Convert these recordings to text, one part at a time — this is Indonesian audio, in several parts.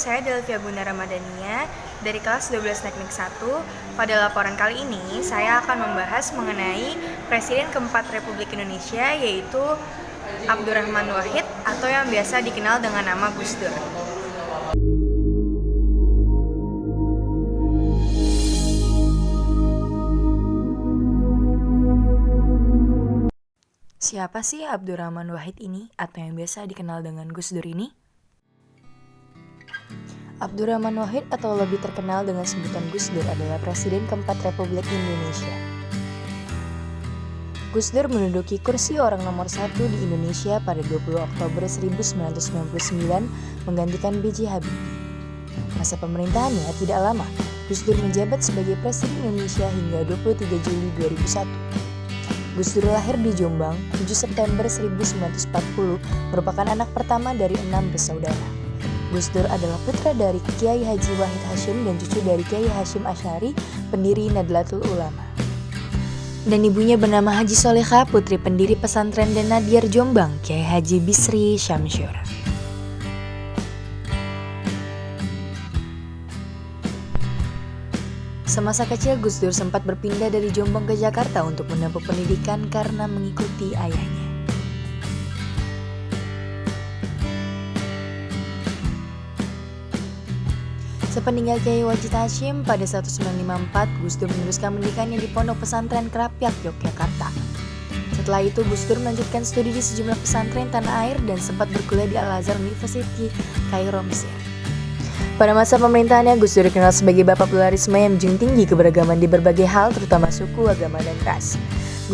saya Delvia Guna Ramadhania dari kelas 12 Teknik 1. Pada laporan kali ini, saya akan membahas mengenai Presiden keempat Republik Indonesia, yaitu Abdurrahman Wahid atau yang biasa dikenal dengan nama Gus Dur. Siapa sih Abdurrahman Wahid ini atau yang biasa dikenal dengan Gus Dur ini? Abdurrahman Wahid atau lebih terkenal dengan sebutan Gus Dur adalah Presiden keempat Republik Indonesia. Gus Dur menduduki kursi orang nomor 1 di Indonesia pada 20 Oktober 1999 menggantikan B.J. Habibie. Masa pemerintahannya tidak lama. Gus Dur menjabat sebagai Presiden Indonesia hingga 23 Juli 2001. Gus Dur lahir di Jombang 7 September 1940, merupakan anak pertama dari 6 bersaudara. Gus Dur adalah putra dari Kiai Haji Wahid Hasyim dan cucu dari Kiai Hasyim Asy'ari, pendiri Nadlatul Ulama. Dan ibunya bernama Haji Solehah, putri pendiri pesantren dan Nadir Jombang, Kiai Haji Bisri Syamsyur. Semasa kecil, Gus Dur sempat berpindah dari Jombang ke Jakarta untuk menempuh pendidikan karena mengikuti ayahnya. Sepeninggal Kiai Wajid Hasyim pada 1954, Gus Dur meneruskan pendidikannya di Pondok Pesantren Krapyak, Yogyakarta. Setelah itu, Gus Dur melanjutkan studi di sejumlah pesantren tanah air dan sempat berkuliah di Al-Azhar University, Kairo, Mesir. Pada masa pemerintahannya, Gus Dur dikenal sebagai bapak pluralisme yang menjunjung tinggi keberagaman di berbagai hal, terutama suku, agama, dan ras.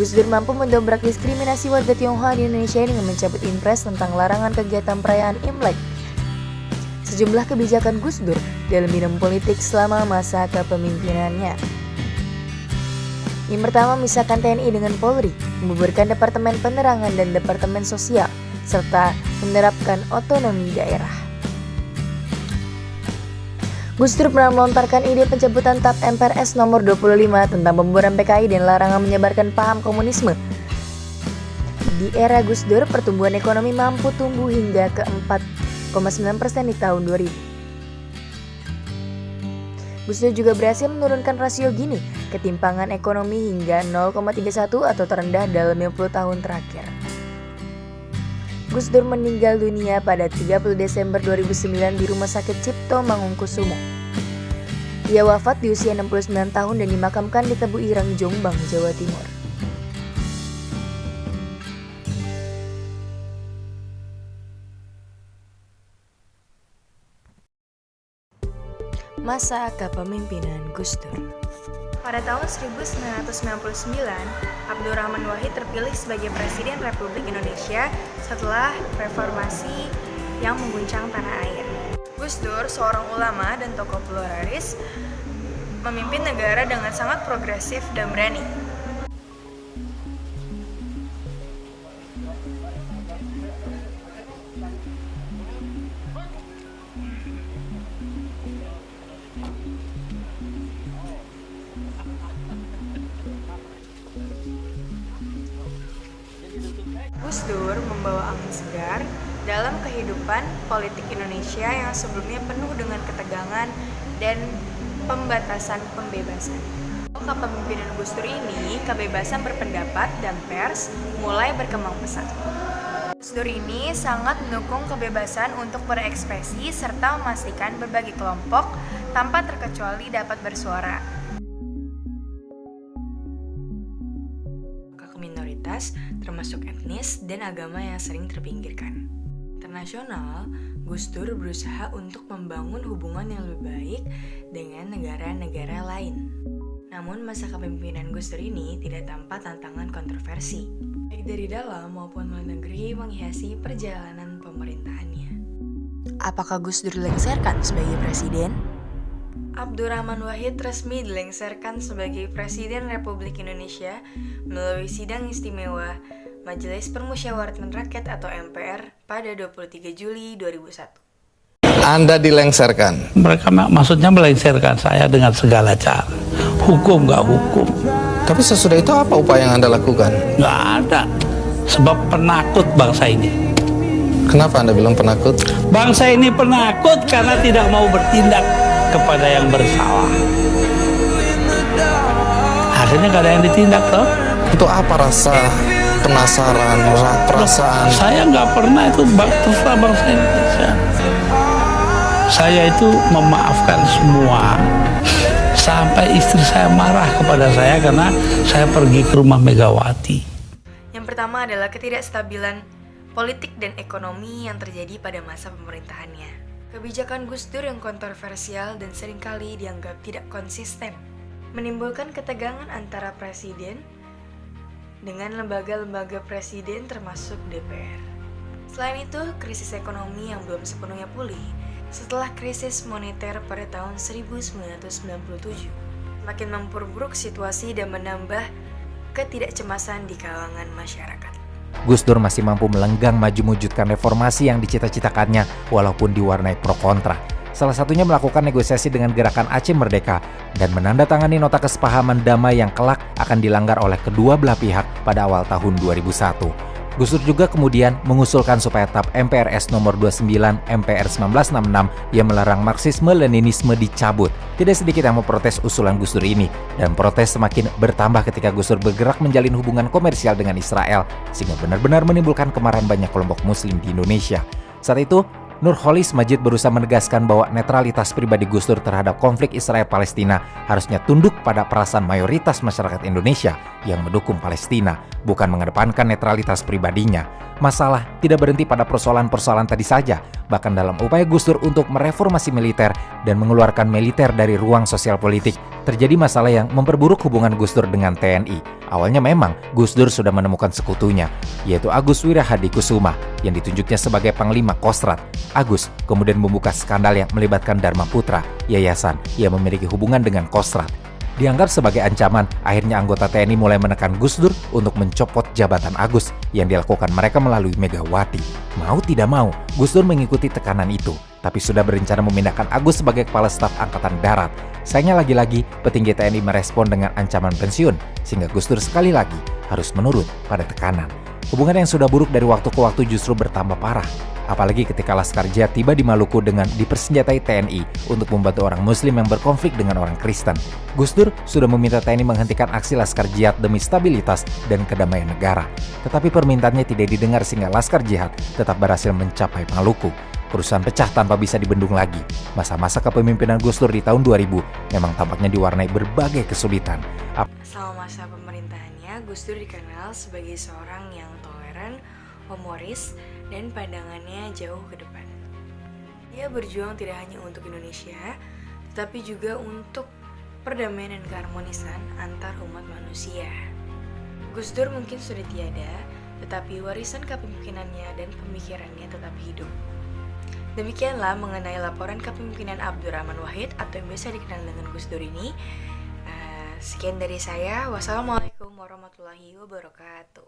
Gus Dur mampu mendobrak diskriminasi warga Tionghoa di Indonesia dengan mencabut impres tentang larangan kegiatan perayaan Imlek. Sejumlah kebijakan Gus Dur dalam bidang politik selama masa kepemimpinannya. Yang pertama, memisahkan TNI dengan Polri, membubarkan Departemen Penerangan dan Departemen Sosial, serta menerapkan otonomi daerah. Gus Dur pernah melontarkan ide pencabutan TAP MPRS nomor 25 tentang pembubaran PKI dan larangan menyebarkan paham komunisme. Di era Gus Dur, pertumbuhan ekonomi mampu tumbuh hingga ke 4,9% di tahun 2000. Gus Dur juga berhasil menurunkan rasio Gini, ketimpangan ekonomi hingga 0,31 atau terendah dalam 50 tahun terakhir. Gus Dur meninggal dunia pada 30 Desember 2009 di Rumah Sakit Cipto Mangunkusumo. Ia wafat di usia 69 tahun dan dimakamkan di Tebu Ireng, Jombang, Jawa Timur. Masa kepemimpinan Gus Dur. Pada tahun 1999, Abdurrahman Wahid terpilih sebagai Presiden Republik Indonesia setelah reformasi yang mengguncang tanah air. Gus Dur, seorang ulama dan tokoh pluralis, memimpin negara dengan sangat progresif dan berani. Gus Dur membawa angin segar dalam kehidupan politik Indonesia yang sebelumnya penuh dengan ketegangan dan pembatasan pembebasan. Kepemimpinan Gus Dur ini, kebebasan berpendapat dan pers mulai berkembang pesat. Gus Dur ini sangat mendukung kebebasan untuk berekspresi serta memastikan berbagai kelompok tanpa terkecuali dapat bersuara. Minoritas, termasuk etnis dan agama yang sering terpinggirkan. Internasional, Gus Dur berusaha untuk membangun hubungan yang lebih baik dengan negara-negara lain. Namun masa kepemimpinan Gus Dur ini tidak tanpa tantangan kontroversi, baik dari dalam maupun luar negeri menghiasi perjalanan pemerintahannya. Apakah Gus Dur dilengsarkan sebagai presiden? Abdurrahman Wahid resmi dilengsarkan sebagai Presiden Republik Indonesia melalui Sidang Istimewa Majelis Permusyawaratan Rakyat atau MPR pada 23 Juli 2001. Anda dilengsarkan? Mereka maksudnya melengsarkan saya dengan segala cara. Hukum nggak hukum. Tapi sesudah itu apa upaya yang Anda lakukan? Nggak ada. Sebab penakut bangsa ini. Kenapa Anda bilang penakut? Bangsa ini penakut karena tidak mau bertindak kepada yang bersalah. Akhirnya gak ada yang ditindak toh. Itu apa rasa penasaran, perasaan? Saya nggak pernah itu terserah bangsa Indonesia. Saya itu memaafkan semua. Sampai istri saya marah kepada saya karena saya pergi ke rumah Megawati. Yang pertama adalah ketidakstabilan politik dan ekonomi yang terjadi pada masa pemerintahannya. Kebijakan Gus Dur yang kontroversial dan seringkali dianggap tidak konsisten, menimbulkan ketegangan antara presiden dengan lembaga-lembaga presiden termasuk DPR. Selain itu, krisis ekonomi yang belum sepenuhnya pulih setelah krisis moneter pada tahun 1997 makin memperburuk situasi dan menambah ketidakcemasan di kalangan masyarakat. Gus Dur masih mampu melenggang maju mewujudkan reformasi yang dicita-citakannya walaupun diwarnai pro kontra. Salah satunya melakukan negosiasi dengan gerakan Aceh Merdeka dan menandatangani nota kesepahaman damai yang kelak akan dilanggar oleh kedua belah pihak pada awal tahun 2001. Gus Dur juga kemudian mengusulkan supaya TAP MPRS nomor 29 MPR 1966 yang melarang Marxisme-Leninisme dicabut. Tidak sedikit yang memprotes usulan Gus Dur ini, dan protes semakin bertambah ketika Gus Dur bergerak menjalin hubungan komersial dengan Israel, sehingga benar-benar menimbulkan kemarahan banyak kelompok muslim di Indonesia. Saat itu, Nurholis Majid berusaha menegaskan bahwa netralitas pribadi Gus Dur terhadap konflik Israel-Palestina harusnya tunduk pada perasaan mayoritas masyarakat Indonesia yang mendukung Palestina, bukan mengedepankan netralitas pribadinya. Masalah tidak berhenti pada persoalan-persoalan tadi saja, bahkan dalam upaya Gus Dur untuk mereformasi militer dan mengeluarkan militer dari ruang sosial politik, terjadi masalah yang memperburuk hubungan Gus Dur dengan TNI. Awalnya memang Gus Dur sudah menemukan sekutunya, yaitu Agus Wirahadikusuma yang ditunjuknya sebagai Panglima Kostrad. Agus kemudian membuka skandal yang melibatkan Dharma Putra, yayasan yang memiliki hubungan dengan Kostrad. Dianggap sebagai ancaman, akhirnya anggota TNI mulai menekan Gus Dur untuk mencopot jabatan Agus yang dilakukan mereka melalui Megawati. Mau tidak mau, Gus Dur mengikuti tekanan itu, tapi sudah berencana memindahkan Agus sebagai Kepala Staf Angkatan Darat. Sayangnya lagi-lagi, petinggi TNI merespon dengan ancaman pensiun, sehingga Gus Dur sekali lagi harus menurut pada tekanan. Hubungan yang sudah buruk dari waktu ke waktu justru bertambah parah. Apalagi ketika Laskar Jihad tiba di Maluku dengan dipersenjatai TNI untuk membantu orang Muslim yang berkonflik dengan orang Kristen. Gus Dur sudah meminta TNI menghentikan aksi Laskar Jihad demi stabilitas dan kedamaian negara. Tetapi permintaannya tidak didengar sehingga Laskar Jihad tetap berhasil mencapai Maluku. Kerusuhan pecah tanpa bisa dibendung lagi. Masa-masa kepemimpinan Gus Dur di tahun 2000 memang tampaknya diwarnai berbagai kesulitan. Selama masa pemerintahannya, Gus Dur dikenal sebagai seorang yang toleran, humoris, dan pandangannya jauh ke depan. Dia berjuang tidak hanya untuk Indonesia, tetapi juga untuk perdamaian dan keharmonisan antar umat manusia. Gus Dur mungkin sudah tiada, tetapi warisan kepemimpinannya dan pemikirannya tetap hidup. Demikianlah mengenai laporan kepemimpinan Abdurrahman Wahid atau yang biasa dikenal dengan Gus Dur ini. Sekian dari saya. Wassalamualaikum warahmatullahi wabarakatuh.